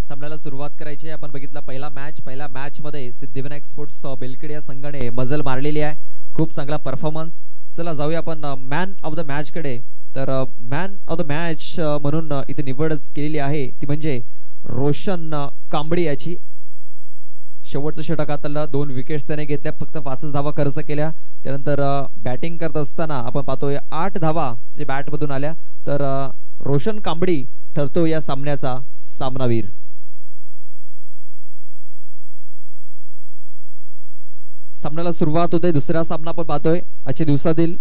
सामन्याला सुरुवात करायची आहे। आपण बघितला पहिल्या मॅच मध्ये सिद्धिविनायक स्पोर्ट्स बेलखेड या संघाने मजल मारलेली आहे। खूप चांगला परफॉर्मन्स। चला जाऊया आपण मॅन ऑफ द मॅच कडे। तर मॅन ऑफ द मॅच म्हणून इथे निवड केलेली आहे ती म्हणजे रोशन कांबडी याची। शेवटच्या षटकातला 2 विकेट्स त्याने घेतल्या, फक्त 5 धावा खर्च केल्या। त्यानंतर बॅटिंग करत असताना आपण पाहतोय 8 धावा जे बॅट मधून आल्या। तर रोशन कांबडी ठरतो या सामन्याचा सामनावीर। सामन्याला सुरुवात होते। दुसरा सामना आपण पाहतोय आजच्या दिवसातील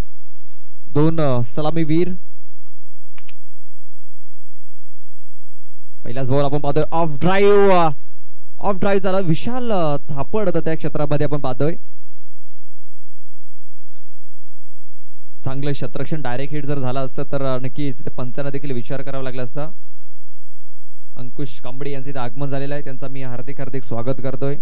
2 सलामीवीर। पहिलाच बॉल आपण पाहतोय ऑफ ड्राईव्ह झाला। विशाल थापड त्या क्षेत्रामध्ये आपण पाहतोय। चांगलं क्षेत्ररक्षण, डायरेक्ट हिट जर झाला असतं तर नक्कीच पंचांना देखील विचार करावा लागला असता। अंकुश कांबडी यांचे इथे आगमन झालेलं आहे, त्यांचा मी हार्दिक स्वागत करतोय।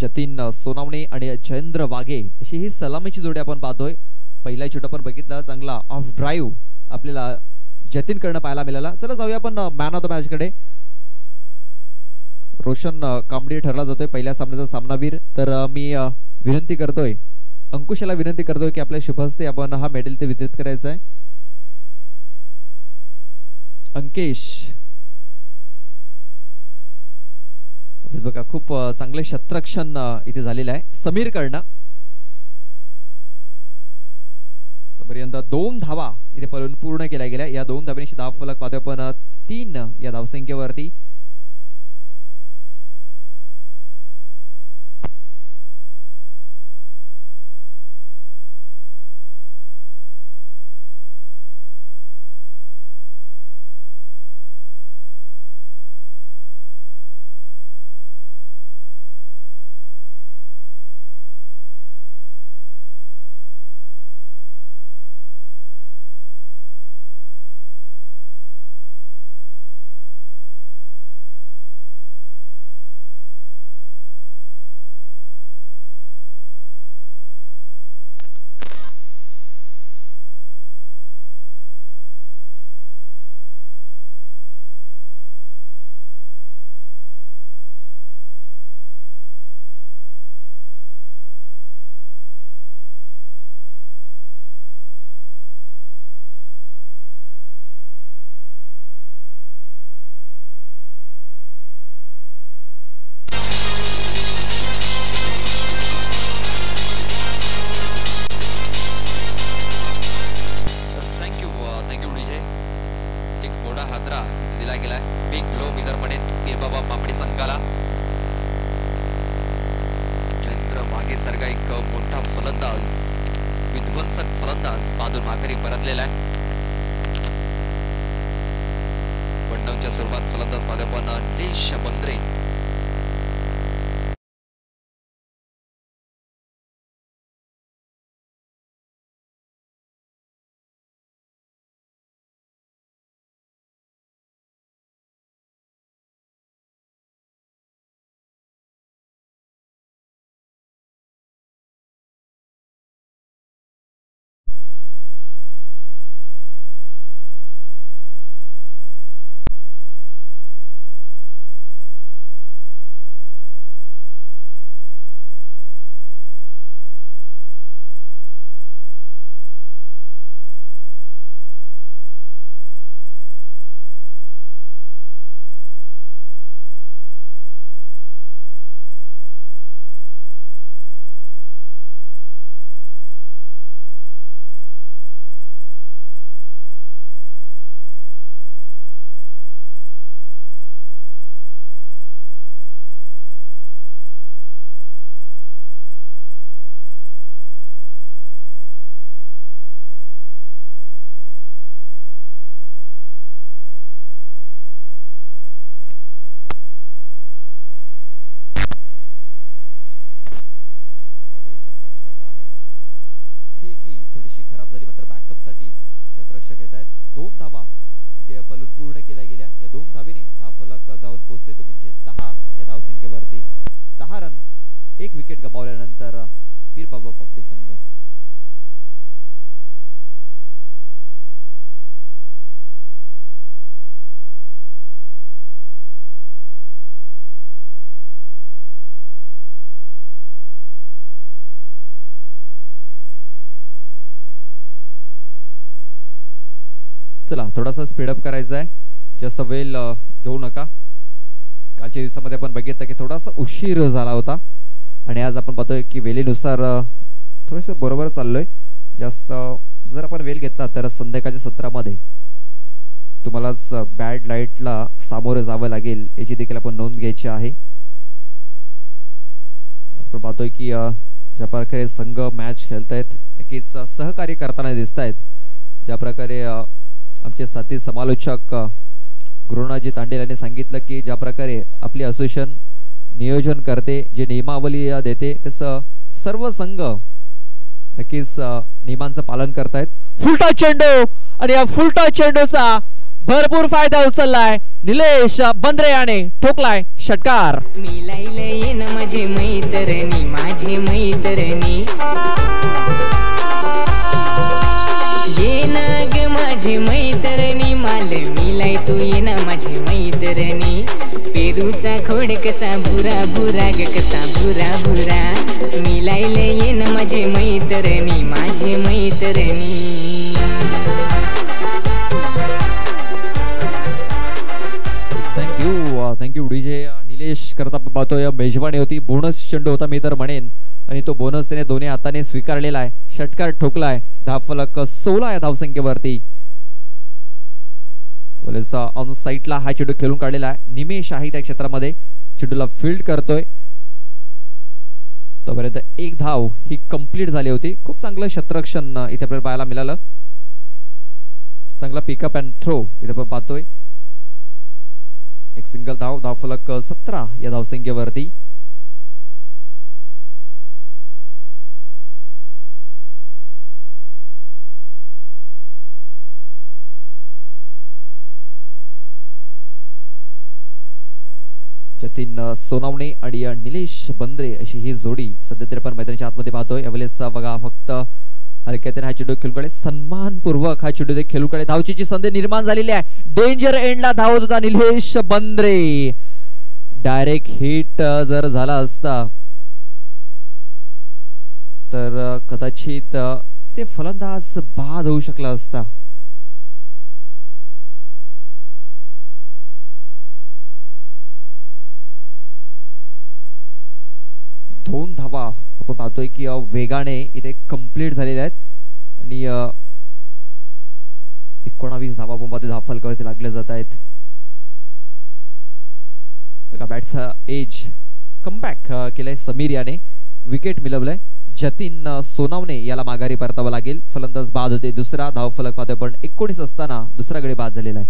जतीन सोनावणे आणि जयेंद्र वाघे अशी ही सलामीची जोडी आपण पाहतोय। पहिला शॉट आपण बघितला, चांगला ऑफ ड्राईव्ह आपल्याला जतीन कडनं पाहायला मिळाला। चला जाऊया आपण मॅन ऑफ द मॅच कडे। रोशन कांबडी ठरला जातोय पहिल्या सामन्याचा सामनावीर। तर मी विनंती करतोय, अंकुशाला विनंती करतोय की आपल्या शुभ हस्ते आपण हा मेडल ते वितरित करायचा आहे। अंकेश बघा, खूप चांगले क्षेत्ररक्षण इथे झालेलं आहे समीर कडनं। तोपर्यंत 2 धावा इथे पूर्ण केल्या गेल्या। या 2 धावांची धावफलक पाहतोय आपण 3 या धावसंख्येवरती। थोडीशी खराब झाली, मात्र बॅकअप साठी क्षेत्ररक्षक येत आहेत। 2 धावा इथे पूर्ण केल्या गेल्या। या 2 धावेने धावफलक जाऊन पोहोचते तो म्हणजे 10 या धावसंख्येवरती। 10 रन, 1 विकेट गमावल्यानंतर पीर बाबा पापडी संघ चला थोडासा स्पीडअप करायचा आहे, जास्त वेळ घेऊ नका. कालच्या दिवसामध्ये आपण बघितलं की थोडासा उशीर झाला होता आणि आज आपण पाहतोय की वेळेनुसार थोडंसं बरोबर चाललोय. जास्त जर आपण वेळ घेतला तर संध्याकाळच्या सत्रामध्ये तुम्हालाच बॅड लाईटला सामोरं जावं लागेल याची देखील आपण नोंद घ्यायची आहे. आपण पाहतोय की ज्या प्रकारे संघ मॅच खेळतायत नक्कीच सहकार्य करताना दिसत आहेत. ज्या प्रकारे आमचे साथी समालोचक गृहनाजी तांडेल यांनी सांगितलं की ज्या प्रकारे आपली असोसिएशन नियोजन करते, जे नियमावली देते, तसं सर्व संघ नक्कीच नियमांचं पालन करतायत. फुलटा चेंडू आणि या फुलटा चेंडूचा भरपूर फायदा उचललाय निलेश बंद्रे याने ठोकलाय षटकार. मिलाइले ना माझी मैत्रिणी, माझी मैत्रिणी ये ना ग माझी मैत्रिणी, माल मिलाई तू ये ना माझी मैत्रिणी. पेरूचा खोड कसा भुरा भुरा ग कसा भुरा भुरा, मिलाइले ये ना माझी मैत्रिणी, माझी मैत्रिणी. थँक्यू डीजे निलेश करता पाहतोय. मेजवानी होती, बोनस चेंडू होता मी तर म्हणेन, आणि तो बोनस त्याने दोन्ही हाताने स्वीकारलेला आहे. षटकार ठोकलाय, धावफलक 16 या धावसंख्येवरती. ऑन साईडला हा चेंडू खेळून काढलेला आहे. निमेश आहे त्या क्षेत्रामध्ये, चेंडूला फील्ड करतोय. तोपर्यंत एक धाव ही कंप्लीट झाली होती. खूप चांगलं क्षेत्ररक्षण इथे आपल्याला पाहायला मिळालं. चांगला पिकअप अँड थ्रो इथे आपण पाहतोय. एक सिंगल धाव, धावफलक 17 या धावसंख्येवरती. जतीन सोनावणे आणि निलेश बंद्रे अशी ही जोडी सध्या तरी आपण मैदानाच्या आतमध्ये पाहतोय. यावेळेस बघा फक्त हलक्याने हा चेंडू खेळून काढे, सन्मानपूर्वक हा चेंडू खेळून काढे. धावचीची संधी निर्माण झालेली आहे. डेंजर एंडला धावत होता निलेश बंद्रे. डायरेक्ट हिट जर झाला असता तर कदाचित ते फलंदाज बाद होऊ शकला असता. दोन धावा आपण पाहतोय की वेगाने इथे कंप्लीट झालेल्या आहेत आणि 19 धावा मध्ये धावफलकावरती लागले जात आहेत. बघा बॅटचा एज कमबॅक केलाय समीर याने, विकेट मिळवलंय. जतीन सोनावणे याला माघारी परतावं लागेल. फलंदाज बाद होते. दुसरा धावफलक पाहतोय पण 19 असताना दुसरा गडी बाद झालेला आहे.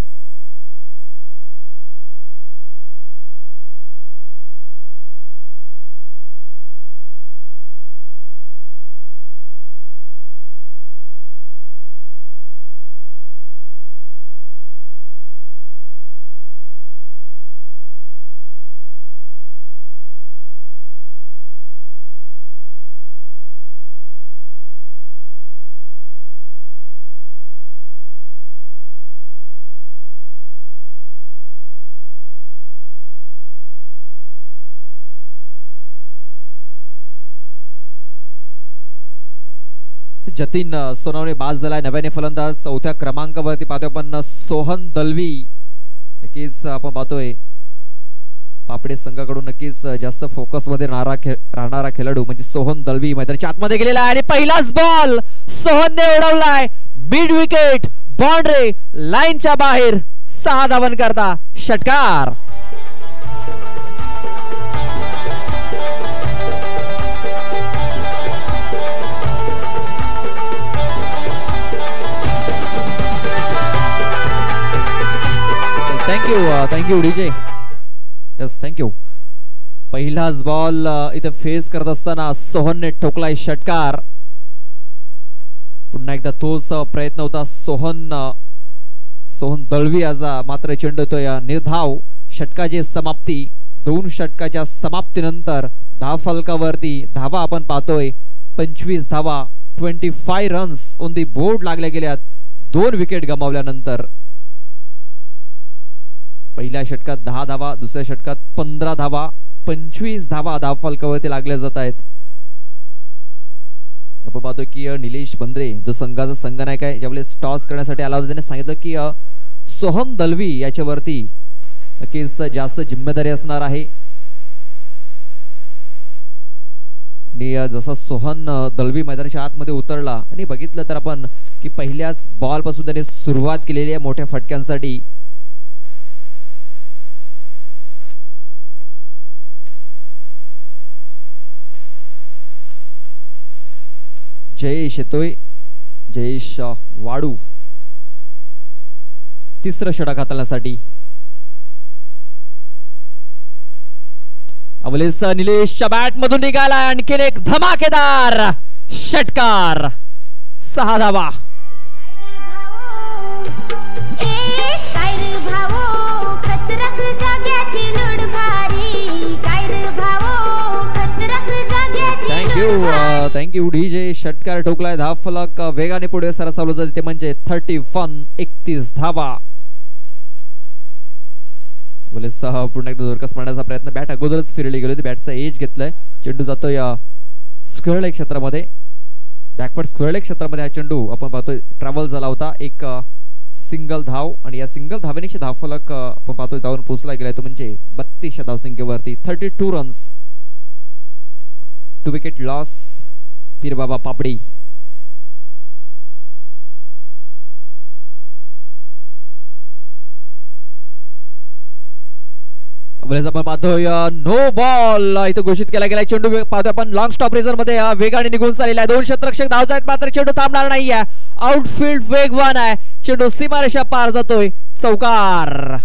जतीन सोनावणे बाद झालाय. नव्याने फलंदाज चौथ्या क्रमांकावरती पाहतोय पण सोहन दलवी नक्कीच आपण पाहतोय पापडे संघाकडून नक्कीच जास्त फोकस मध्ये राहणारा खेळाडू म्हणजे सोहन दलवी मैदानाच्या आतमध्ये गेलेला आहे आणि पहिलाच बॉल सोहनने उडवलाय. मिड विकेट, बाउंड्री लाईनच्या बाहेर. 6 धावन करता षटकार. Thank you DJ. Yes thank you. पहिलाच बॉल इथे फेस करत असताना सोहनने ठोकलाय षटकार. पुन्हा एकदा तोच प्रयत्न होता सोहन दळवी याचा, मात्र चेंडू तो या निर्धाव. षटकाची समाप्ती. 2 षटकाच्या समाप्तीनंतर धावफलकावरती धावा आपण पाहतोय 25 धावा, 25 रन्स ऑन दी बोर्ड लागल्या गेल्यात 2 विकेट गमावल्यानंतर. पहिल्या षटकात 10 धावा, दुसऱ्या षटकात 15 धावा, 25 धावा धावफलकावरती लागल्या जात आहेत. आपण पाहतो की निलेश बंद्रे जो संघाचा संघनायक आहे ज्यावेळेस टॉस करण्यासाठी आला होता त्याने सांगितलं की सोहम दलवी याच्यावरती नक्कीच जास्त जिम्मेदारी असणार आहे आणि जसा सोहन दलवी मैदानाच्या आतमध्ये उतरला आणि बघितलं तर आपण की पहिल्याच बॉल पासून त्याने सुरुवात केलेली आहे मोठ्या फटक्यांसाठी. जयेश येतोय, जयेश वाडू तिसरं षटक हाताळण्यासाठी. अवलेस निलेशच्या बॅट मधून निघाला आणखीन एक धमाकेदार षटकार, 6 धावा. Thank you DJ. षटकार ठोकलाय, धाव फलक वेगाने पुढे सरसावलं जाते, ते म्हणजे 31 धावा. पुन्हा एकदा जोरकस मारण्याचा प्रयत्न, बॅट अगोदरच फिरली गेली होती, बॅटचा एज घेतलाय, चेंडू जातो या स्क्वेअर लेग क्षेत्रामध्ये, बॅकवर्ड स्क्वेअर लेग क्षेत्रामध्ये हा चेंडू आपण पाहतोय ट्रॅव्हल झाला होता. एक सिंगल धाव आणि या सिंगल धावेनेशी धाव फलक आपण पाहतोय जाऊन पोहोचला गेलाय, तो म्हणजे 32 धावसंख्येवरती. 32 runs, 2 wicket loss. Pirbaba papdi आपण पाहतोय नो बॉल इथं घोषित केला गेला. चेंडू पाहतोय आपण लॉंग स्टॉप रेझर मध्ये वेगाने निघून चाललेला आहे. 2 क्षेत्ररक्षक धावत आहेत मात्र चेंडू थांबणार नाहीये. आउटफील्ड वेगवान आहे, चेंडू सीमारेषा पार जातोय, चौकार.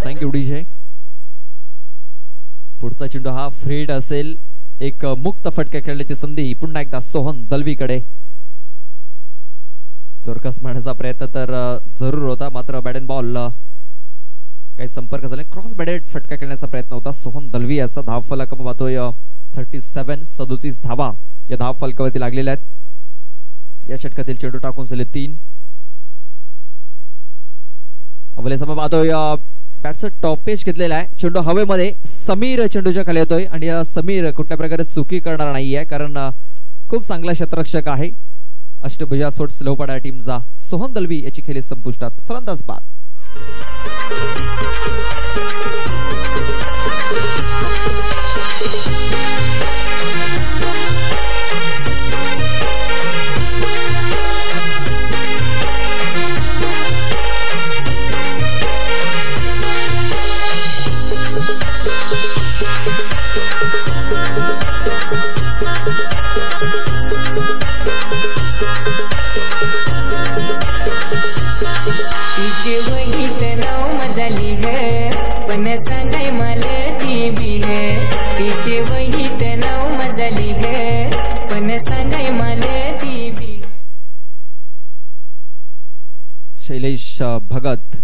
Thank you DJ. पुढचा चेंडू हा फ्रीड असेल, एक मुक्त फटका खेळण्याची संधी पुन्हा एकदा सोहन दलवीकडे. जोरकस मारण्याचा प्रयत्न तर जरूर होता मात्र बॅट अँड बॉल काही संपर्क झाला, क्रॉस बॅटेड फटका खेळण्याचा प्रयत्न होता. सोहन दलवी असा धाव फलक आपण पाहतोय 37 धावा या धाव फलकावरती लागलेल्या आहेत. या षटकातील चेंडू टाकून झाले 3. अवले समोर पाहतोय बॅटचं टॉपेज घेतलेला आहे, चेंडू हवेमध्ये, समीर चेंडूच्या खाली येतोय आणि समीर कुठल्या प्रकारे चुकी करणार नाहीये कारण खूप चांगला क्षेत्ररक्षक आहे. अष्टभुजा स्पोर्ट्स लोहपाडा टीमचा सोहन दलवी याची खेळी संपुष्टात. फलंदाज बाद. तिचे वहीत नाव मजाली है पण सांगाय मला ती बी है. तिचे वहीत नाव मजाली है पण सांगाय मला ती बी. शैलेश भगत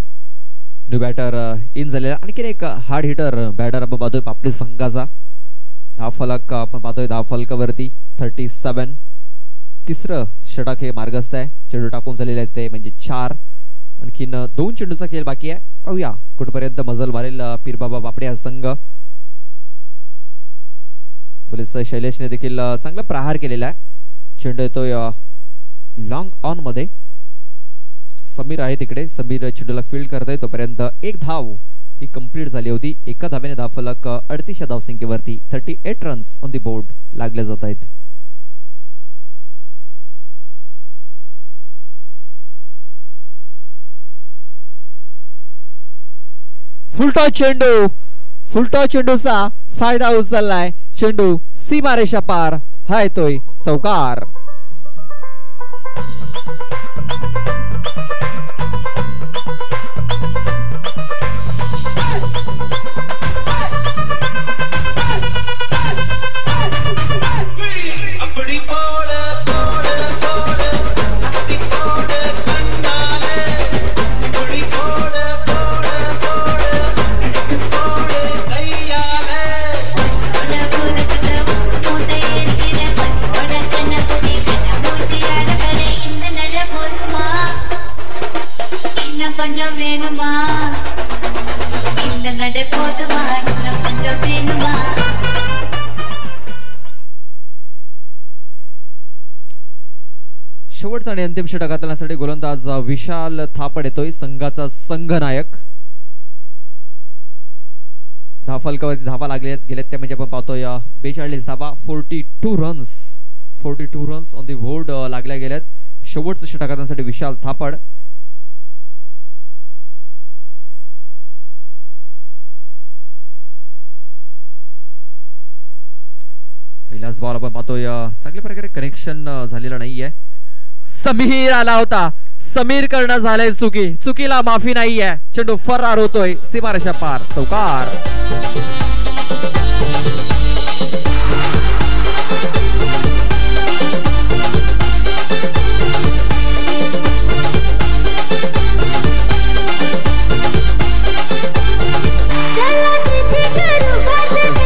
न्यू बॅटर इन झालेला, आणखीन एक हार्ड हिटर बॅटर आपण पाहतोय पापडी संघाचा. धाव फलक आपण पाहतोय धाव फलकावरती 37. तिसरं षटक हे मार्गस्थ आहे, चेंडू टाकून झालेले आहेत ते म्हणजे 4. आणखीन 2 चेंडूचा खेळ बाकी आहे, पाहूया कुठपर्यंत मजल मारेल पीरबाबा बापडे हा संघ. पोलीस शैलेशने देखील चांगला प्रहार केलेला आहे, चेंडू येतोय लॉंग ऑन मध्ये. समीर आहे तिकडे, समीर चेंडूला फील्ड करतोय, तोपर्यंत एक धाव ही कंप्लीट झाली होती. एका धावेने धाव फलक 38 धावसंख्येवरती. 38 रन्स ऑन दी बोर्ड लागले जात आहेत. फुलटॉ चेंडूचा फायदा उचललाय, चेंडू सीमारेषा पार, हा येतोय चौकार. आणि अंतिम षटक हाताळण्यासाठी गोलंदाज विशाल थापड येतोय, संघाचा संघनायक. धावफलकावरती धावा लागलेत गेलेत ते म्हणजे आपण पाहतोय 42 धावा, 42 रन्स ऑन दी बोर्ड लागल्या गेल्यात. शेवटचं षटक हाताळण्यासाठी विशाल थापड. पहिलाच बॉल आपण पाहतोय चांगल्या प्रकारे कनेक्शन झालेलं नाहीये. समीर आला होता, समीर करणं झालंय चुकीला माफी नाहीये. चेंडू फरार होतोय सीमारेषा पार, चौकार.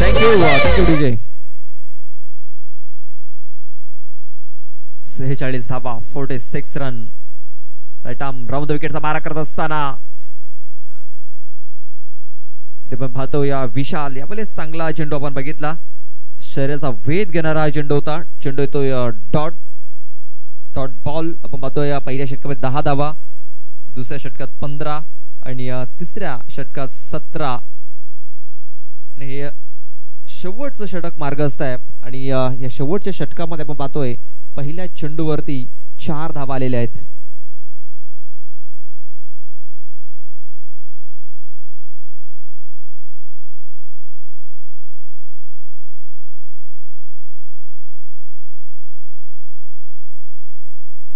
Thank you DJ. 46 धावा, 46 run. Right arm round the विकेटचा मारा करत असताना ते पण पाहतो या विशाल यावेळेस चांगला चेंडू आपण बघितला. शरीराचा वेध घेणारा हा चेंडू होता. चेंडू येतोय डॉट बॉल. आपण पाहतोय या पहिल्या षटकामध्ये 10 धावा, दुसऱ्या षटकात 15 आणि तिसऱ्या षटकात 17 आणि हे शेवटचं षटक मार्गस्थ आहे. आणि या शेवटच्या षटकामध्ये आपण पाहतोय पहिल्या चेंडूवरती 4 धावा आलेल्या आहेत.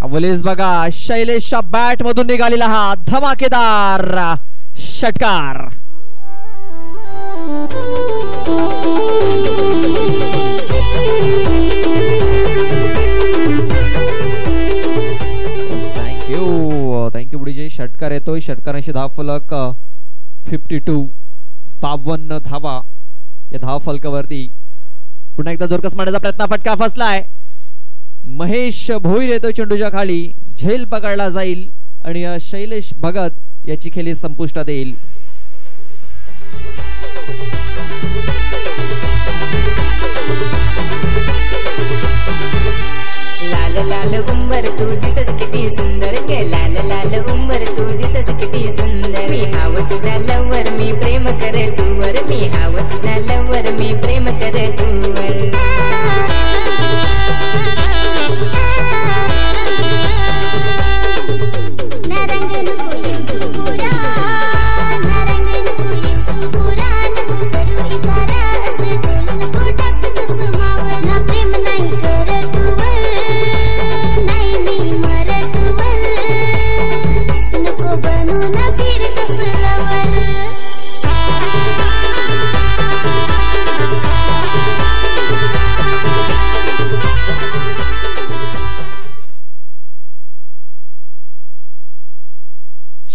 अवलेस बघा शैलेशच्या बॅट मधून निघालेला हा धमाकेदार षटकार. थँक्यू बुडीजी. षटकार येतोय, षटकारांशी धावफलक 52, 52 धावा या धावफलकावरती. पुन्हा एकदा जोरकस मारण्याचा प्रयत्न, फटका फसलाय. महेश भोईर येतो चेंडूच्या खाली, झेल पकडला जाईल आणि शैलेश भगत याची खेळी संपुष्टात येईल. लाल लाल उंबर तू दिसस किती सुंदर गे, लाल लाल उंबर तू दिसस किती सुंदर. मी हाव तुझा लवर मी प्रेम करे तूवर, मी हाव तुझा लवर मी प्रेम करे तूवर.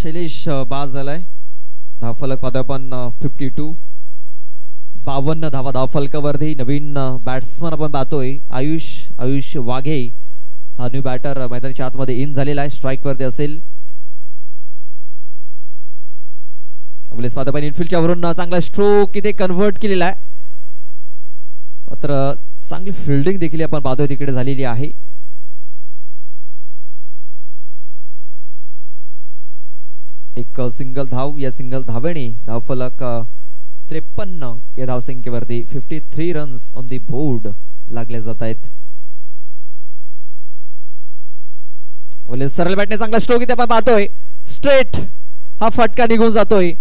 शैलेश बाद झालाय. धावफलक पाहतोय आपण 52, 52 धावा धावफलकावरती. नवीन बॅट्समन आपण पाहतोय आयुष वाघे हा न्यू बॅटर मैदानाच्या आतमध्ये इन झालेला आहे, स्ट्राईक वरती असेल. अवलेस पाहतोय पण इनफिल्डच्या वरून चांगला स्ट्रोक इथे कन्व्हर्ट केलेला आहे. मात्र चांगली फिल्डिंग देखील आपण पाहतोय तिकडे झालेली आहे. एक सिंगल धाव, या सिंगल धावेने धावफलक 53 या धावसंख्येवरती 53 रन्स ऑन दी बोर्ड लागले जात आहेत. सरळ बॅटने चांगला स्ट्रोक इथे आपण पाहतोय, स्ट्रेट हा फटका निघून जातोय.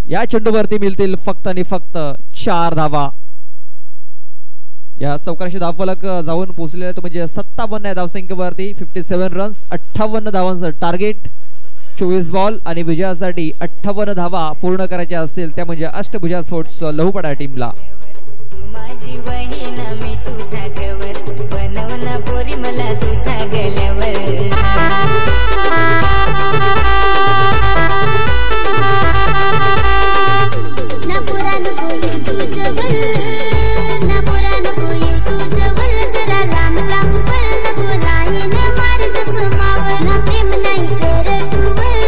या चेंडूवरती मिळतील फक्त आणि फक्त 4 धावा. या चौकाशी धावफलक जाऊन पोहोचलेला तो म्हणजे 57 या धावसंख्येवरती 57 रन्स, 58 धावांचं टार्गेट, 24 बॉल आणि विजयासाठी 58 धावा पूर्ण करायच्या असतील त्या म्हणजे अष्टभुजा स्पोर्ट्स लहुपडा टीमला. माझी वहीन मी तुझा गवर बनवना पोरी मला तुझा गल्यावर. ना पुरा नको येऊ तुझं वर, ना पुरा नको येऊ तुझं वर. जरा लांब लांब वर नको राहीन मार जसं मावर. ना प्रेम नाही करत वर,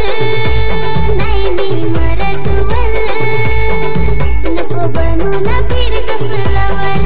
नाही मी मरत वर. नको बनू ना फिर जसं लवर.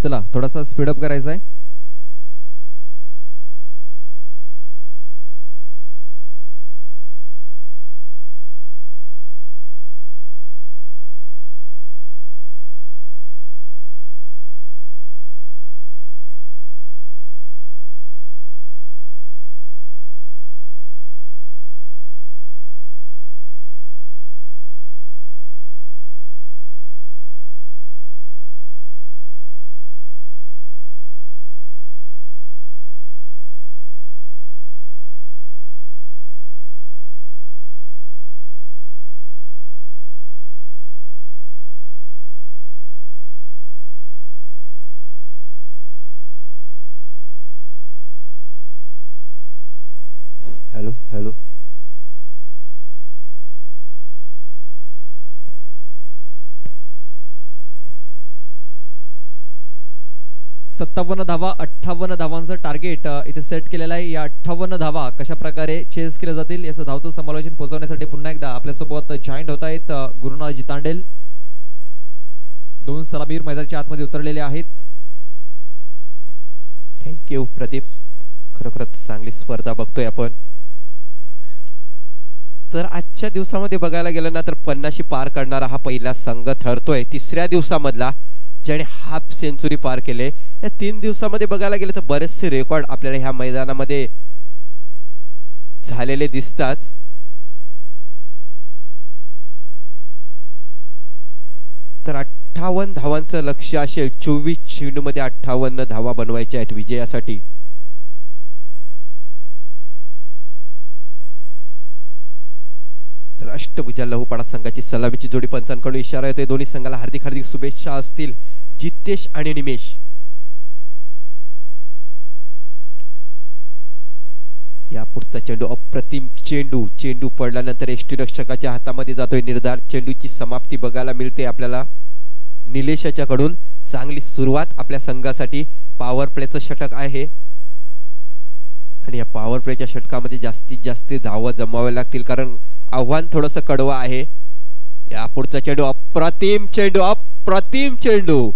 चला थोडासा स्पीडअप करायचा आहे. हॅलो हॅलो 57 धावा 58 धावांचं टार्गेट इथे सेट केलेलं आहे. या 58 धावा कशा प्रकारे चेस केल्या जातील याचं धावतं समालोचन पोहोचवण्यासाठी पुन्हा एकदा आपल्यासोबत जॉईंट होत आहेत गुरुनाथ जितांडेल. 2 सलामीर मैदानाच्या आतमध्ये उतरलेले आहेत. थँक्यू प्रदीप. खरोखरच चांगली स्पर्धा बघतोय आपण. तर आजच्या दिवसामध्ये बघायला गेलं ना तर 50 पार करणारा हा पहिला संघ ठरतोय. तिसऱ्या दिवसामधला ज्याने हाफ सेंचुरी पार केले. या 3 दिवसामध्ये बघायला गेलं तर बरेचसे रेकॉर्ड आपल्याला ह्या मैदानामध्ये झालेले दिसतात. तर 58 धावांचं लक्ष्य असेल. 24 चेंडूमध्ये 58 धावा बनवायच्या आहेत विजयासाठी. तर अष्टभुजा लहुपाडा संघाची सलामीची जोडी पंचांकडून इशारा येतोय. दोन्ही संघाला हार्दिक हार्दिक शुभेच्छा असतील. जितेश आणि निमेश. या पुढचा चेंडू अप्रतिम चेंडू. चेंडू पडल्यानंतर यष्टीरक्षकाच्या हातामध्ये जातोय. निर्धार चेंडूची समाप्ती बघायला मिळते आपल्याला निलेशाच्याकडून. चांगली सुरुवात आपल्या संघासाठी. पॉवर प्लेचं षटक आहे आणि या पॉवर प्लेच्या षटकामध्ये जास्तीत जास्त धावा जमवाव्या लागतील कारण आव्हान थोडंसं कडवं आहे. या पुढचा चेंडू अप्रतिम चेंडू. अप्रतिम चेंडू.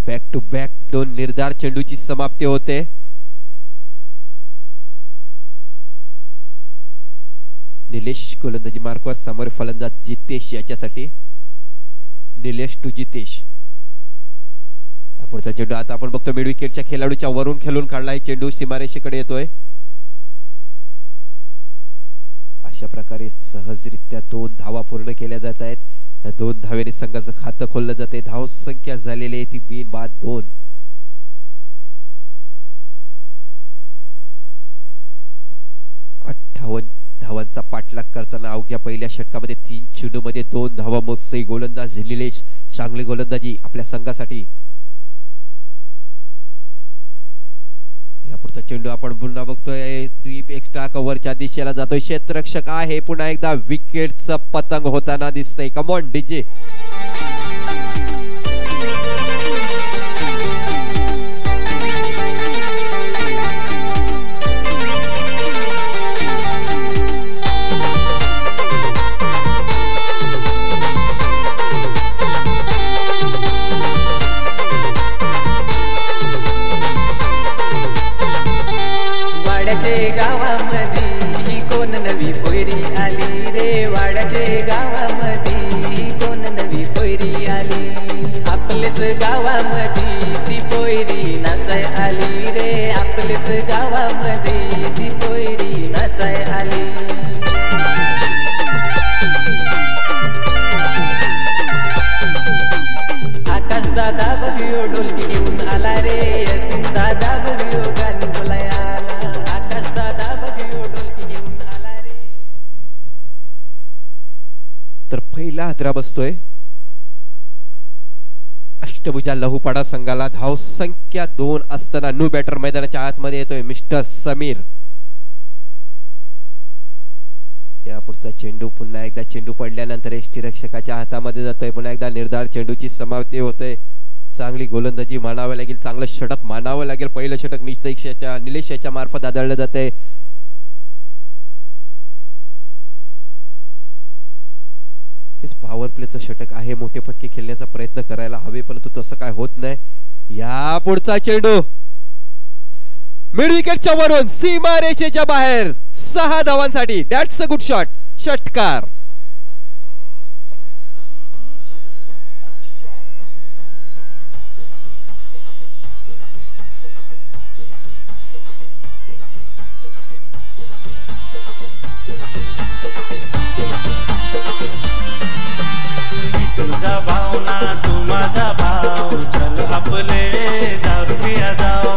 बॅक टू बॅक 2 निर्धार चेंडूची समाप्ती होते. निलेश गोलंदाजी मार्कवर. समोर फलंदाज जितेश याच्यासाठी. निलेश टू जितेश. या पुढचा चेंडू आता आपण बघतो मिड विकेटच्या खेळाडूच्या वरून खेळून काढला. हे चेंडू सीमारेषेकडे येतोय. अशा प्रकारे सहजरित्या 2 धावा पूर्ण केल्या जात आहेत. या 2 धावेने संघाचं खातं खोललं जाते. धाव संख्या झालेली आहे ती बिनबाद 2. धावांचा पाठलाग करताना अवघ्या पहिल्या षटकामध्ये 3 चेंडूमध्ये 2 धावा मोजते गोलंदाज निलेश. चांगली गोलंदाजी आपल्या संघासाठी. या पुढचा चेंडू आपण पुन्हा बघतोय. स्वीप एक्स्ट्रा कव्हरच्या दिशेला जातोय. क्षेत्ररक्षक आहे. पुन्हा एकदा विकेटचं पतंग होताना दिसतंय. Come on DJ. गावामध्ये ही कोण नवी पोयरी आली रे. वाड्याचे गावामध्ये ही कोण नवी पोयरी आली. आपलेच गावामध्ये ती पोयरी नाचाय आली रे. आपलेच गावामध्ये ती पोयरी नाचाय आली. आकाश दादा बघियो ढोलकी घेऊन आला रे. यतीन दादा बघियो गाणी बोलाया. तर पहिला हादरा बसतोय. अष्टभुजा लहुपाडा संघाला. धाव संख्या 2 असताना न्यू बॅटर मैदानाच्या आतमध्ये येतोय मिस्टर समीर. या पुढचा चेंडू पुन्हा एकदा. चेंडू पडल्यानंतर यष्टीरक्षकाच्या हातामध्ये जातोय. पुन्हा एकदा निर्धार चेंडूची समाप्ती होते. चांगली गोलंदाजी मानावं लागेल. चांगलं षटक मानावं लागेल. पहिलं षटक निलेश याच्या मार्फत आदळलं जाते. पॉवर प्लेचं षटक आहे, मोठे फटके खेळण्याचा प्रयत्न करायला हवे, परंतु तसं काय होत नाही। या पुढचा चेंडू मिड विकेटच्या वरून सीमा रेषेच्या बाहेर 6 धावांसाठी। दॅट्स अ गुड शॉट, षटकार। तुझा भावना तू माझा भाव, चल आपले दारू पिया जाओ।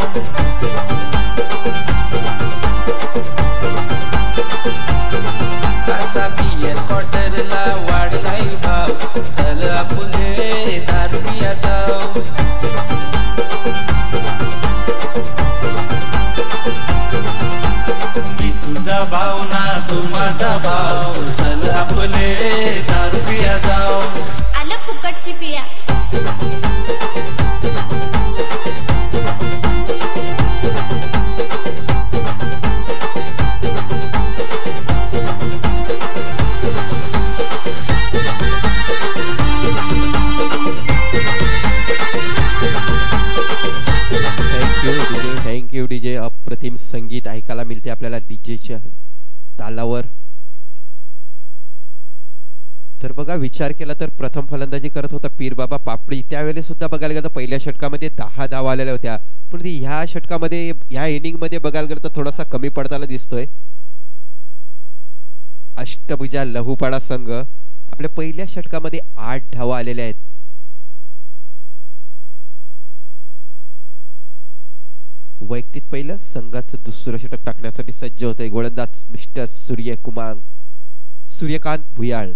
असा बियर क्वार्टरला वाढलाय भाव, चल आपले दारू पिया जाओ। मी तुझा भावना तू माझा भाव, चल आपले दारू पिया जाओ। आलं फुकटची पिया। Thank you DJ. अप्रतिम संगीत ऐकायला मिळते आपल्याला डीजेच्या तालावर। तर बघा, विचार केला तर प्रथम फलंदाजी करत होता पीर बाबा पापडी, त्यावेळेस सुद्धा बघायला गेलं तर पहिल्या षटकामध्ये 10 धावा आलेल्या होत्या, पण ह्या षटकामध्ये ह्या इनिंग मध्ये बघायला गेलं तर थोडासा कमी पडताना दिसतोय। अष्टभुजा लहुपाडा संघ आपल्या पहिल्या षटकामध्ये 8 धावा आलेल्या आहेत। वैयक्तिक पहिलं संघाचं दुसरं षटक टाकण्यासाठी सज्ज होते गोलंदाज मिस्टर सूर्यकांत भुयाळ।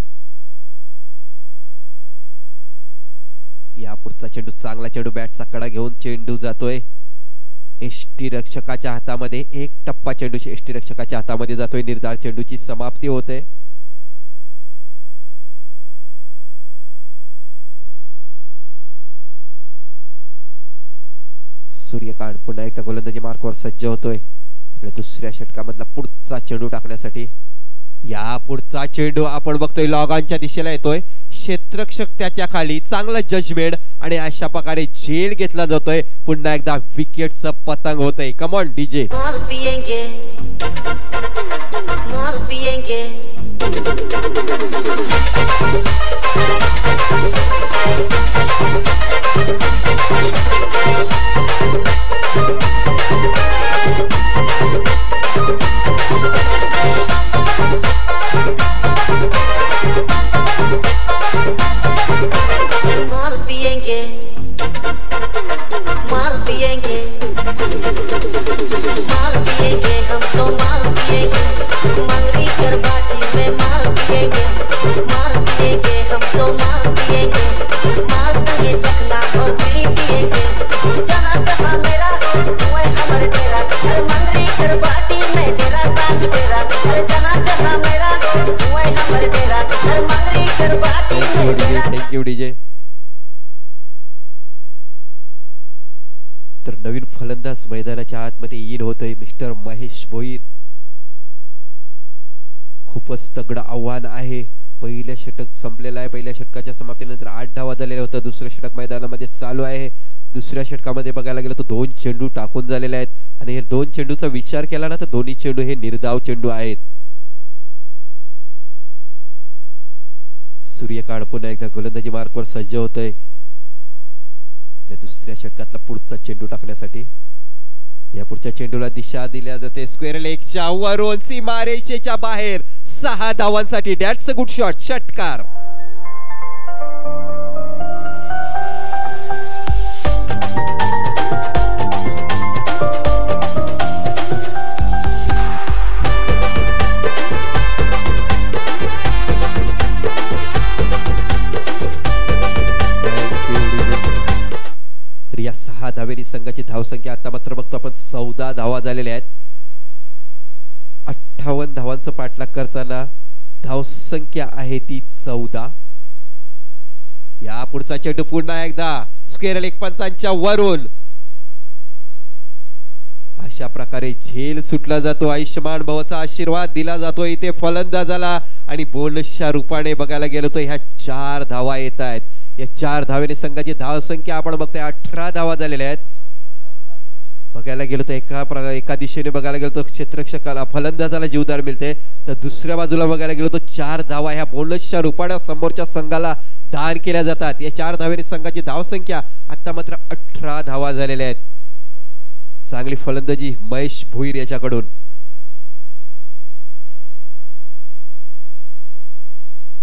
या पुढचा चेंडू चांगला चेंडू, बॅटचा कडा घेऊन चेंडू जातोय एष्टी रक्षकाच्या हातामध्ये। एक टप्पा चेंडू एष्टी रक्षकाच्या हातामध्ये जातोय, निर्धार चेंडूची समाप्ती होते। सूर्यकांत पुन्हा एकदा गोलंदाजी मार्कवर सज्ज होतोय आपल्या दुसऱ्या षटकामधला पुढचा चेंडू टाकण्यासाठी। या पुढचा चेंडू आपण बघतोय लॉगांच्या दिशेला येतोय, क्षेत्ररक्षक त्याच्या खाली, चांगला जजमेंट आणि अशा प्रकारे झेल घेतला जातोय। पुन्हा एकदा विकेटचं पतंग होतंय। Come on DJ. Thank you DJ. तर नवीन फलंदाज मैदानाच्या आतमध्ये इन होतोय मिस्टर महेश भोईर। खूपच तगडं आव्हान आहे। पहिलं षटक संपलेलं आहे, पहिल्या षटकाच्या समाप्तीनंतर 8 धावा झालेल्या होत्या। दुसरं षटक मैदानामध्ये चालू आहे। दुसऱ्या षटकामध्ये बघायला गेलं तर 2 चेंडू टाकून झालेले आहेत आणि हे 2 चेंडूचा विचार केला ना तर दोन्ही चेंडू हे निर्धाव चेंडू आहेत। सूर्यकांत पुन्हा एकदा गोलंदाजी मार्कवर सज्ज होतोय आपल्या दुसऱ्या षटकातला पुढचा चेंडू टाकण्यासाठी। या पुढच्या चेंडूला दिशा दिल्या जाते स्क्वेअर लेगच्या वरून सीमारेषेच्या बाहेर 6 धावांसाठी। दॅट्स अ गुड शॉट, षटकार। या 6 धावेरी संघाची धावसंख्या आता मात्र बघतो आपण 14 धावा झालेल्या आहेत। 58 धावांचं पाठलाग करताना धावसंख्या आहे ती 14। या पुढचा चेंडू पुन्हा एकदा स्क्वेअर लेग पंचांच्या वरून अशा प्रकारे झेल सुटला जातो। आयुष्यमान भवचा आशीर्वाद दिला जातो इथे फलंदाजाला आणि बोनसच्या रूपाने बघायला गेलो तर ह्या 4 धावा येत आहेत. या 4 धावेने संघाची धाव संख्या आपण बघतोय 18 धावा झालेल्या आहेत. बघायला गेलो तर एका दिशेने बघायला गेलो तर क्षेत्ररक्षकाला फलंदाजाला जीवदार मिळते, तर दुसऱ्या बाजूला बघायला गेलो तर 4 धावा ह्या बोनसच्या रूपाने समोरच्या संघाला दान केल्या जातात. या 4 धावेने संघाची धाव संख्या आता मात्र 18 धावा झालेल्या आहेत. चांगली फलंदाजी महेश भोईर याच्याकडून.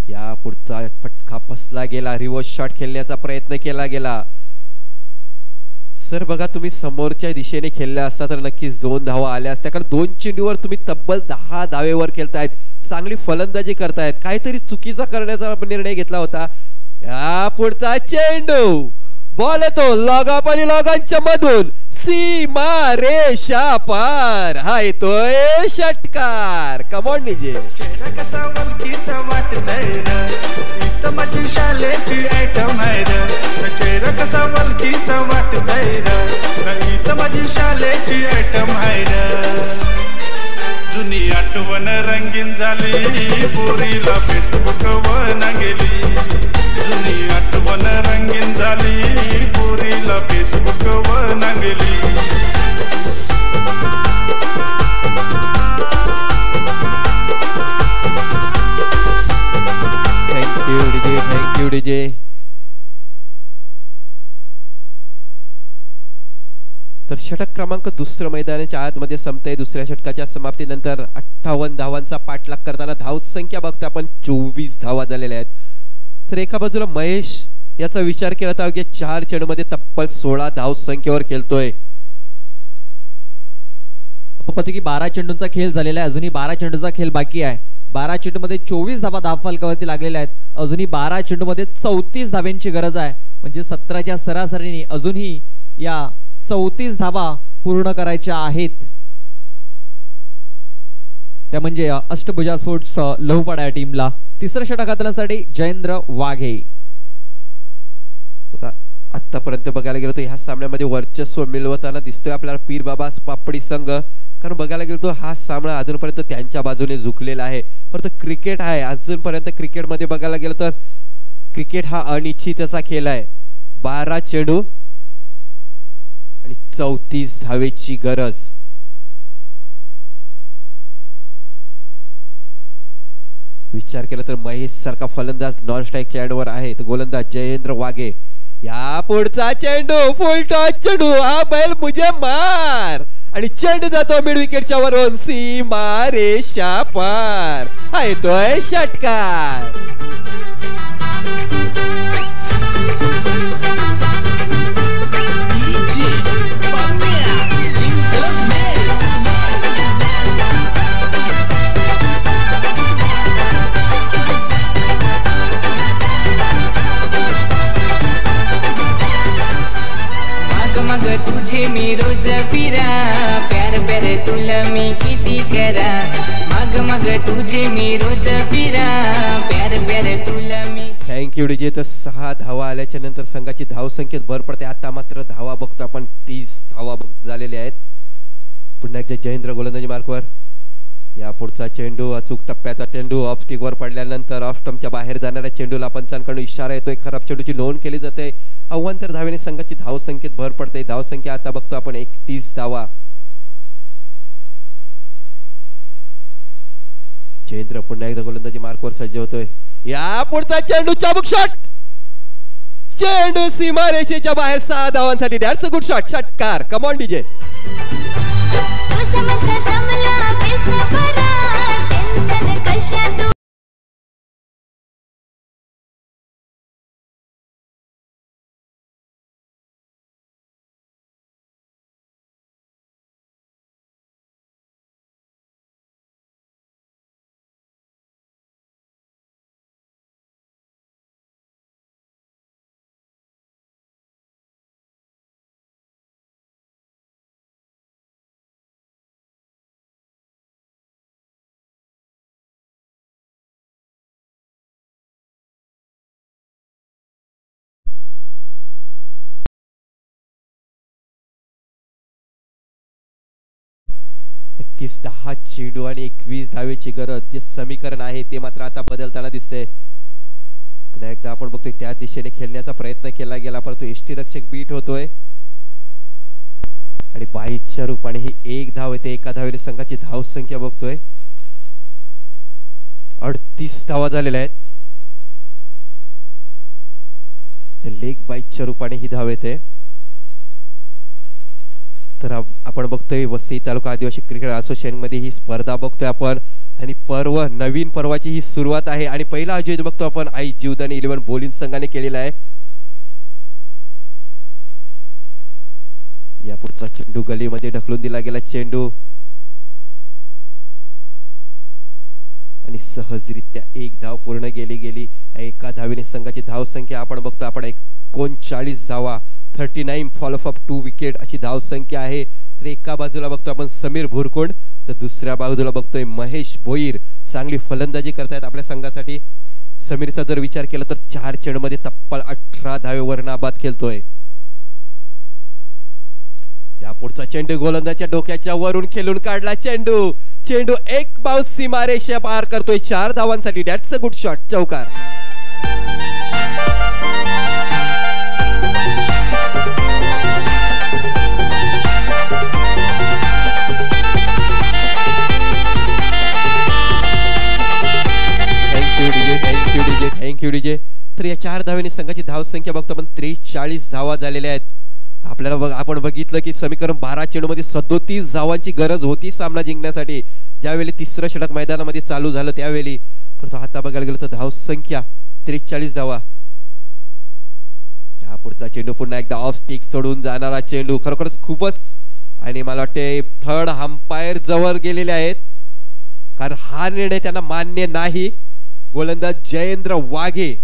या पुढचा फटका फसला गेला. रिव्हर्स शॉट खेळण्याचा प्रयत्न केला गेला. सर बघा, तुम्ही समोरच्या दिशेने खेळल्या असता तर नक्कीच 2 धावा आल्या असत्या, कारण 2 चेंडूवर तुम्ही तब्बल 10 धावेवर खेळतायत. चांगली फलंदाजी करतायत. काहीतरी चुकीचा करण्याचा निर्णय घेतला होता. या पुढचा चेंडू बॉल येतो लॉगअप आणि लॉगांच्या मधून सीमा रेषा पार. हा येतोय षटकार. कमॉन निजे. चेहरा कसा वलकीचा वाटतंय र, इथं माझी शाळेची आयटम आहे र. चेहरा कसा वलकीचा वाटतंय र, इथं माझी शाळेची आयटम आहे र. जुनी आठवण रंगीन झाली, पोरीला फेसबुक वर गेली. जुनी आठवण रंगीन झाली, पोरीला फेसबुक वर गेली. Thank you DJ. तर षटक क्रमांक दुसरं मैदानाच्या आतमध्ये संपतंय. दुसऱ्या षटकाच्या समाप्तीनंतर 58 धावांचा पाठलाग करताना धाव संख्या बघतो आपण 24 धावा झालेल्या आहेत. तर एका बाजूला महेश याचा विचार केला तर अवघ्या 4 चेंडूमध्ये तब्बल 16 धाव संख्येवर खेळतोय. की 12 चेंडूंचा खेळ झालेला आहे. अजूनही 12 चेंडूचा खेळ बाकी आहे. 12 चेंडूमध्ये 24 धावा धावफलकावरती लागलेल्या आहेत. अजूनही 12 चेंडूमध्ये 34 धाव्यांची गरज आहे. म्हणजे 17च्या सरासरीने अजूनही या 34 धावा पूर्ण करायच्या आहेत. त्या म्हणजे अष्टभुजा स्पोर्ट्स लोहपाडा या टीमला. तिसरं षटक हाताळण्यासाठी जयेंद्र वाघे. आतापर्यंत बघायला गेलो तर ह्या सामन्यामध्ये वर्चस्व मिळवताना दिसतोय आपल्याला पीर बाबा पापडी संघ. कारण बघायला गेलो तर हा सामना अजूनपर्यंत त्यांच्या बाजूने झुकलेला आहे. परंतु क्रिकेट आहे, अजूनपर्यंत क्रिकेटमध्ये बघायला गेलो तर क्रिकेट हा अनिश्चितचा खेळ आहे. 12 चेंडू आणि 34 धावेची गरज. विचार केला तर महेश सारखा फलंदाज नॉन स्ट्राईकच्या एंडवर आहे. तर गोलंदाज जयेंद्र वाघे. या पुढचा चेंडू फुल टॉस चेंडू. हा बैल मुझे मार. आणि चेंडू जातो मिड विकेटच्या वरून सीमा रेषा पार. हा येतोय षटकार. मग तुझे मी रोज फिरा, प्यार प्यार तुला मी किती करा. मग तुझे मी रोज फिरा, प्यार प्यार तुला मी. Thank you DJ. तर 6 धावा आल्याच्या नंतर संघाची धाव संख्येत भर पडते. आता मात्र धावा बघतो आपण 30 धावा झालेल्या आहेत. पुन्हा एकदा जयेंद्र गोलंदाजी मार्कवर. या पुढचा चेंडू अचूक टप्प्याचा चेंडू ऑफ स्टिकवर पडल्यानंतर ऑफ स्टंपच्या बाहेर जाणाऱ्या चेंडूला पंचांकडून इशारा येतोय. खराब चेंडूची नोंद केली जाते. अवांतर धावेने संघाची धाव संख्येत भर पडते. धाव संख्या आता बघतो आपण 31 धावा. जयेंद्र पुन्हा एकदा गोलंदाजी मार्कवर सज्ज होतोय. या पुढचा चेंडू चाबूक शॉट. चेंडू सीमारेषेच्या बाहेर 6 धावांसाठी. That's a good shot. षटकार. Come on DJ. नक्कीच 10 चेंडू आणि 21 धावेची गरज जे समीकरण आहे ते मात्र आता बदलताना दिसते. पुन्हा एकदा आपण बघतोय त्या दिशेने खेळण्याचा प्रयत्न केला गेला परंतु यष्टीरक्षक बीट होतोय आणि 22च्या रूपाने ही एक धाव येते. एका धावेने संघाची धाव संख्या बघतोय 38 धावा झालेल्या आहेत. लेग 22च्या रूपाने ही धाव येते. तर आपण बघतोय वसई तालुका आदिवासी क्रिकेट असोसिएशन मध्ये ही स्पर्धा बघतोय आपण आणि नवीन पर्वाची ही सुरुवात आहे आणि पहिला अजय बघतो आपण आई जीवदानी 11 बॉलिंग संघाने केलेला आहे. या पुढचा चेंडू गलीमध्ये ढकलून दिला गेला चेंडू आणि सहजरित्या एक धाव पूर्ण गेली. एका धावेने संघाची धाव संख्या आपण बघतो आपण 39 धावा 39 फॉलोअप ऑफ 2 विकेट अशी धाव संख्या आहे. तर एका बाजूला बघतो आपण समीर भुरकुंड तर दुसऱ्या बाजूला बघतोय महेश भोईर. चांगली फलंदाजी करतायत आपल्या संघासाठी. समीरचा जर विचार केला तर 4 चेंडूमध्ये तब्बल 18 धावेवर नाबाद खेळतोय. या पुढचा चेंडू गोलंदाजच्या डोक्याच्या वरून खेळून काढला चेंडू एक बाउन्स सीमारेषा पार करतोय 4 धावांसाठी. That's a good shot. चौकार. Thank you DJ. तर या 4 धावेने संघाची धाव संख्या बघतो आपण 43 धावा झालेल्या आहेत. आपल्याला आपण बघितलं की समीकरण 12 चेंडू मध्ये 37 धावांची गरज होती सामना जिंकण्यासाठी ज्यावेळी तिसरं षटक मैदानामध्ये चालू झालं त्यावेळी. परंतु आता बघायला गेलं तर धाव संख्या 43 धावा. या पुढचा चेंडू पुन्हा एकदा ऑफ स्टिक सोडून जाणारा चेंडू खरोखरच खूपच आणि मला वाटते थर्ड अंपायर जवळ गेलेले आहेत कारण हा निर्णय त्यांना मान्य नाही. गोलंदाज जयेंद्र वाघे.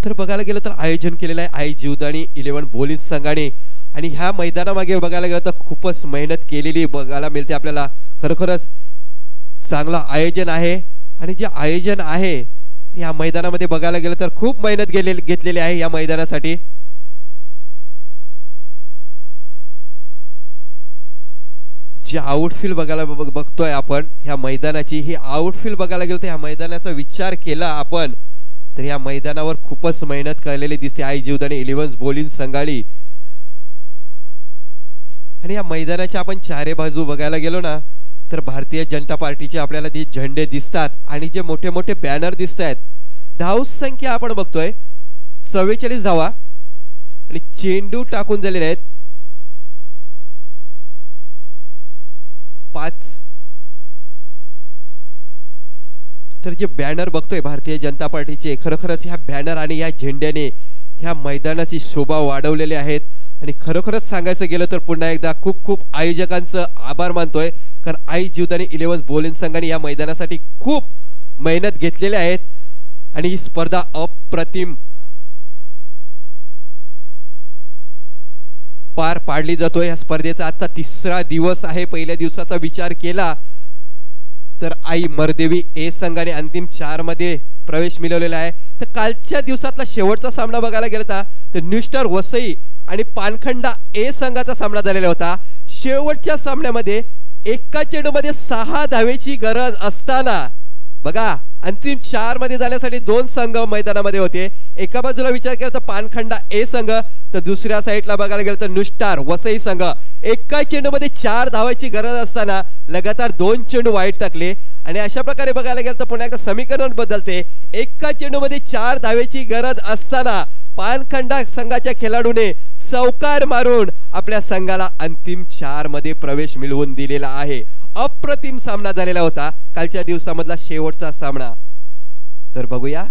तर बघायला गेलं तर आयोजन केलेलं आहे आई जीवदानी 11 बॉलिंग संघाने आणि ह्या मैदानामागे बघायला गेलं तर खूपच मेहनत केलेली बघायला मिळते आपल्याला. खरोखरच चांगलं आयोजन आहे आणि जे आयोजन आहे या मैदानामध्ये बघायला गेलं तर खूप मेहनत घेतलेली आहे या मैदानासाठी. जे आउटफील्ड बघायला बघतोय आपण ह्या मैदानाची ही आउटफील्ड बघायला गेलं तर ह्या मैदानाचा विचार केला आपण तर या मैदानावर खूपच मेहनत केलेली दिसते आई जीवदानी 11 बॉलिंग संघाली. आणि या मैदानाच्या आपण चारे बाजू बघायला गेलो ना तर भारतीय जनता पार्टीचे आपल्याला जे झेंडे दिसतात आणि जे मोठे मोठे बॅनर दिसत आहेत. धाव संख्या आपण बघतोय 44 धावा आणि चेंडू टाकून झालेले आहेत 5. तर जे बॅनर बघतोय भारतीय जनता पार्टीचे खरोखरच ह्या बॅनर आणि या झेंड्याने ह्या मैदानाची शोभा वाढवलेली आहेत आणि खरोखरच सांगायचं गेलं तर पुन्हा एकदा खूप खूप आयोजकांचं आभार मानतोय कारण आई जीवदानी 11 बॉलिंग संघाने या मैदानासाठी खूप मेहनत घेतलेली आहेत आणि ही स्पर्धा अप्रतिम पार पाडली जातोय. या स्पर्धेचा आजचा 3रा दिवस आहे. पहिल्या दिवसाचा विचार केला तर आई मरदेवी ए संघाने अंतिम 4 मध्ये प्रवेश मिळवलेला आहे. तर कालच्या दिवसातला शेवटचा सामना बघायला गेला तर न्यूस्टार वसई आणि पानखंडा ए संघाचा सामना झालेला होता. शेवटच्या सामन्यामध्ये एका चेंडूमध्ये 6 धावेची गरज असताना बघा अंतिम 4 मध्ये जाण्यासाठी 2 संघ मैदानामध्ये होते. एका बाजूला विचार केला तर पानखंडा ए संघ तर दुसऱ्या साईडला बघायला गेलं तर न्यूस्टार वसई संघ. एका चेंडूमध्ये 4 धावाची गरज असताना लगातार 2 चेंडू वाईट टाकले आणि अशा प्रकारे बघायला गेलं तर पुन्हा एकदा समीकरण बदलते. एका चेंडूमध्ये 4 धावेची गरज असताना पानखंडा संघाच्या खेळाडूने चौकार मारून आपल्या संघाला अंतिम 4 मध्ये प्रवेश मिळवून दिलेला आहे. अप्रतिम सामना झालेला होता कालच्या दिवसामधला शेवटचा सामना. तर बघूया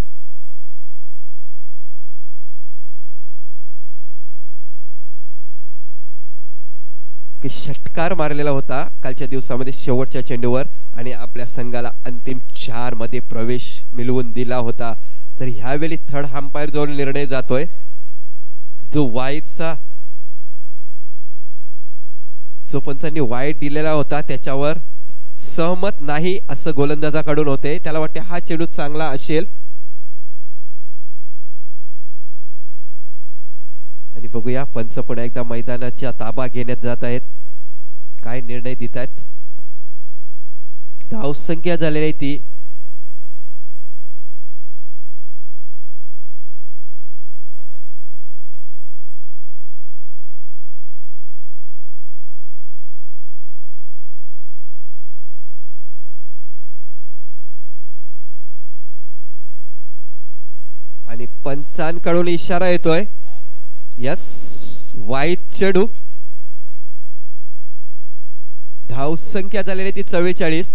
की षटकार मारलेला होता कालच्या दिवसामध्ये शेवटच्या चेंडूवर आणि आपल्या संघाला अंतिम 4 मध्ये प्रवेश मिळवून दिला होता. तर ह्यावेळी थर्ड अंपायर जवळ निर्णय जातोय जो वाईटचा जो पंचांनी वाईट दिलेला होता त्याच्यावर सहमत नाही असं गोलंदाजाकडून होते. त्याला वाटते हा चेंडू चांगला असेल आणि बघूया पंच पुन्हा एकदा मैदानाचा ताबा घेण्यात जात आहेत. काय निर्णय देत आहेत. धाव संख्या झालेली आहे ती आणि पंचांकडून इशारा येतोय. यस, वाईट चेंडू. धाव संख्या झालेली ती 44.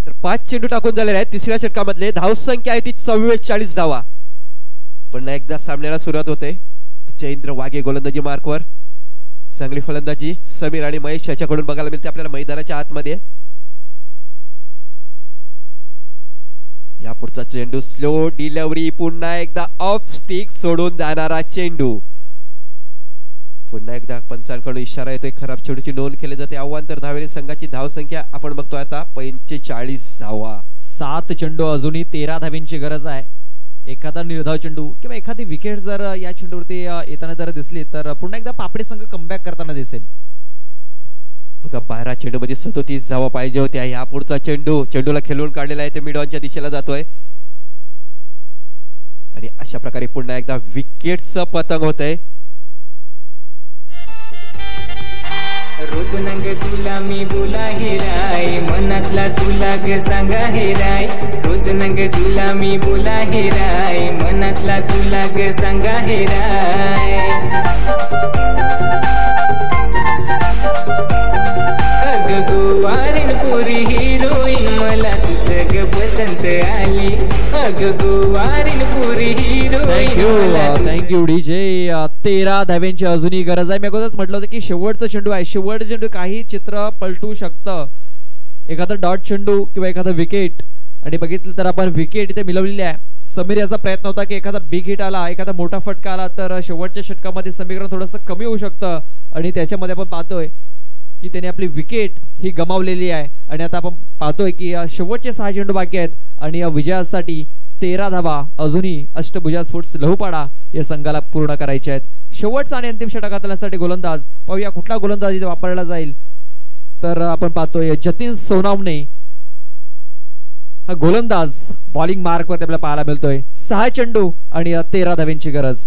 तर 5 चेंडू टाकून झालेले आहेत तिसऱ्या षटकामधले. धाव संख्या आहे ती 44 धावा. पुन्हा एकदा सामन्याला सुरुवात होते. जयेंद्र वाघे गोलंदाजी मार्कवर, चांगली फलंदाजी समीर आणि महेश याच्याकडून बघायला मिळते आपल्याला मैदानाच्या आतमध्ये. या पुढचा चेंडू स्लो डिलिव्हरी, पुन्हा एकदा ऑफ स्टिक सोडून जाणारा चेंडू. पुन्हा एकदा पंचांकडून इशारा येतोय. खराब चेंडूची नोंद केली जाते. अवांतर धावेने संघाची धाव संख्या आपण बघतोय आता 45 धावा. 7 चेंडू अजूनही 13 धाव्यांची गरज आहे. एखादा निर्धाव चेंडू किंवा एखादी विकेट जर या चेंडूवरती येताना जर दिसली तर पुन्हा एकदा पापडी संघ कमबॅक करताना दिसेल. बघा 12 चेंडू मध्ये 37 धावा पाहिजे होत्या. या पुढचा चेंडूला खेळून काढलेला आहे ते मिडऑनच्या दिशेला जातोय आणि अशा प्रकारे पुन्हा एकदा विकेटचं पतंग होतंय. रोज नंग तुला मी बोला हेराय, मनातला तुला ग सांगा हेराय. रोज नंग तुला मी बोला हेराय, मनातला तुला ग सांगा हेराय. अग गोवारीन पुरी हिरोईन मला तुझं ग पसंत आली. अग गोवारीन पुरी हिरोईन. Thank you DJ. 13 धाव्यांची अजूनही गरज आहे. मी अगोदरच म्हटलं होतं की शेवटचा चेंडू आहे. शेवटचा चेंडू काही चित्र पलटू शकतं. एखादा डॉट चेंडू किंवा एखादा विकेट, आणि बघितलं तर आपण विकेट इथे मिळवलेली आहे. समीर याचा प्रयत्न होता की एखादा बिग हिट आला, एखादा मोठा फटका आला तर शेवटच्या षटकामध्ये समीकरण थोडंसं कमी होऊ शकतं आणि त्याच्यामध्ये आपण पाहतोय की त्याने आपली विकेट ही गमावलेली आहे. आणि आता आपण पाहतोय की शेवटचे 6 चेंडू बाकी आहेत आणि विजयासाठी 13 धावा अजूनही अष्टभुजा स्पोर्ट्स लहुपाडा या संघाला पूर्ण करायचे आहेत. शेवटचा आणि अंतिम षटक हाताळण्यासाठी गोलंदाज पाहूया कुठला गोलंदाज इथे वापरला जाईल. तर आपण पाहतोय जतीन सोनावणे हा गोलंदाज बॉलिंग मार्कवर आपल्याला पाहायला मिळतोय. 6 चेंडू आणि 13 धाव्यांची गरज.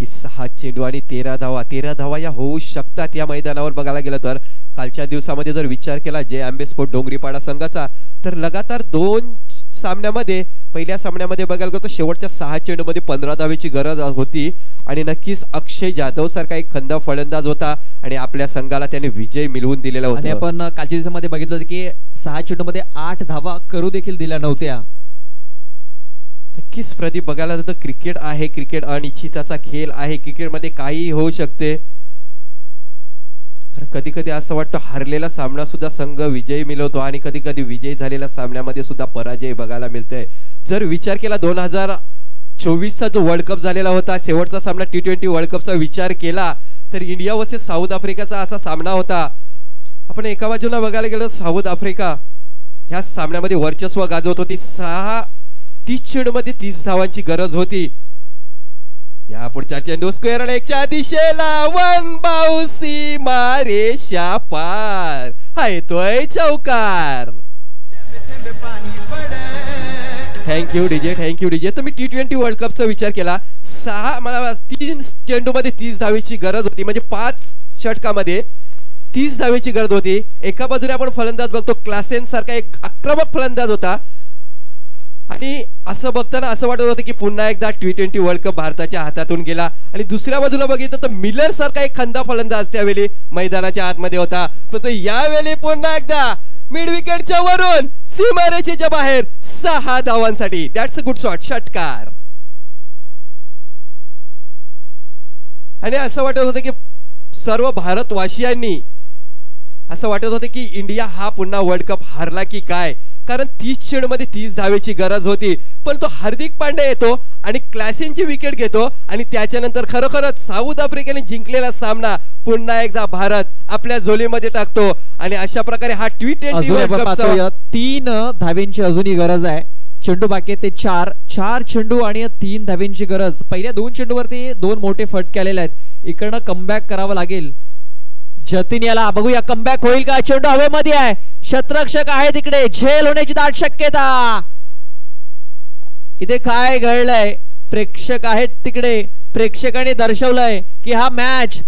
6 चेंडू आणि 13 धावा. 13 धावा या होऊ शकतात या मैदानावर बघायला गेलं तर. कालच्या दिवसामध्ये जर विचार केला जे आंबे स्पोर्ट डोंगरीपाडा संघाचा तर लगातार 2 सामन्यामध्ये, पहिल्या सामन्यामध्ये बघायला गेलो तर शेवटच्या 6 चेंडू मध्ये 15 धावेची गरज होती आणि नक्कीच अक्षय जाधव सारखा एक खंदा फलंदाज होता आणि आपल्या संघाला त्याने विजय मिळवून दिलेला होता. आणि आपण कालच्या दिवसामध्ये बघितलं होतं की 6 चेंडू मध्ये 8 धावा करू देखील दिल्या नव्हत्या. नक्कीच प्रदीप बघायला तर क्रिकेट आहे, क्रिकेट अनिश्चिताचा खेळ आहे. क्रिकेटमध्ये काही होऊ शकते. कारण कधी कधी असं वाटतं हारलेला सामना सुद्धा संघ विजय मिळवतो आणि कधी कधी विजय झालेल्या सामन्यामध्ये सुद्धा पराजय बघायला मिळतोय. जर विचार केला 2024चा जो वर्ल्ड कप झालेला होता, शेवटचा सामना T20 वर्ल्ड कपचा विचार केला तर इंडिया वर्सेस साऊथ आफ्रिकाचा असा सामना होता. आपण एका बाजूला बघायला गेलो साऊथ आफ्रिका ह्या सामन्यामध्ये वर्चस्व गाजवत होती. 30 चेंडू मध्ये 30 धावांची गरज होती. या पुढचा चेंडू स्क्वेअर लेगच्या दिशेला, वन बाउसी मारेशा पार, हा येतोय चौकार. Thank you DJ, thank you DJ. तर मी T20 वर्ल्ड कपचा विचार केला, 3 चेंडू मध्ये 30 धावेची गरज होती, म्हणजे 5 षटकामध्ये 30 धावेची गरज होती. एका बाजूने आपण फलंदाज बघतो क्लासेन सारखा एक आक्रमक फलंदाज होता आणि असं बघताना असं वाटत होतं की पुन्हा एकदा T20 वर्ल्ड कप भारताच्या हातातून गेला. आणि दुसऱ्या बाजूला बघितलं तर मिलर सारखा एक खंदा फलंदाज त्यावेळी मैदानाच्या आतमध्ये होता. पण यावेळी पुन्हा एकदा मिड विकेटच्या वरून सीमारेषेच्या बाहेर 6 धावांसाठी. दॅट्स अ गुड शॉट, षटकार. आणि असं वाटत होतं की सर्व भारतवासियांनी असं वाटत होतं की इंडिया हा पुन्हा वर्ल्ड कप हारला की काय, कारण 30 चेंडूमध्ये 30 धावेची गरज होती, पण तो हार्दिक पांड्या येतो आणि क्लासेनची विकेट घेतो आणि त्याच्यानंतर खरोखरच साऊथ आफ्रिकेने जिंकलेला सामना पुन्हा एकदा भारत आपल्या झोलीमध्ये टाकतो आणि अशा प्रकारे हा T20 वर्ल्ड कपचा 3 धावेंची अजूनही गरज आहे. चेंडू बाकी ते 4 चेंडू आणि 3 धावेंची गरज. पहिल्या 2 चेंडूवरती 2 मोठे फटके आलेले आहेत. इकडनं कमबॅक करावं लागेल. जतीन याला बघूया कमबॅक होईल का. चेंडू हवेमध्ये आहे, शतरक्षक आहे तिकडे, झेल होण्याची दाट शक्यता. इथे काय घडलंय, प्रेक्षक आहेत तिकडे, प्रेक्षकांनी दर्शवलंय की हा मॅच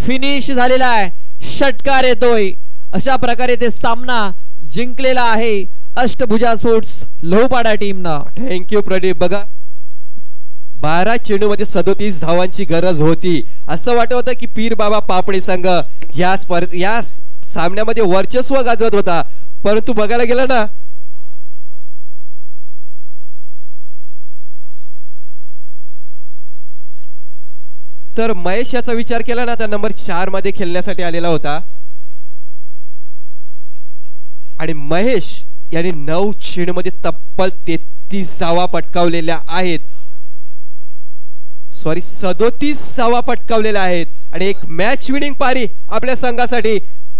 फिनिश झालेला आहे, षटकार येतोय. अशा प्रकारे ते सामना जिंकलेला आहे अष्टभुजा स्पोर्ट्स लोहपाडा टीमनं. थँक्यू प्रदीप. बघा 12 चेंडूमध्ये 37 धावांची गरज होती. असं वाटत होतं की पीर बाबा पापडी संघ या सामन्यामध्ये वर्चस्व गाजवत होता, परंतु बघायला गेलं ना तर महेश याचा विचार केला ना तर नंबर 4 मध्ये खेळण्यासाठी आलेला होता आणि महेश यांनी 9 चेंडूमध्ये तब्बल 33 धावा पटकावलेल्या आहेत. 37 धावा पटकावलेल्या आहेत आणि एक मॅच विनिंग पारी आपल्या संघासाठी.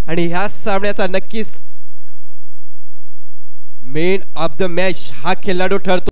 आणि ह्या सामन्याचा नक्कीच मेन ऑफ द मॅच हा खेळाडू ठरतो.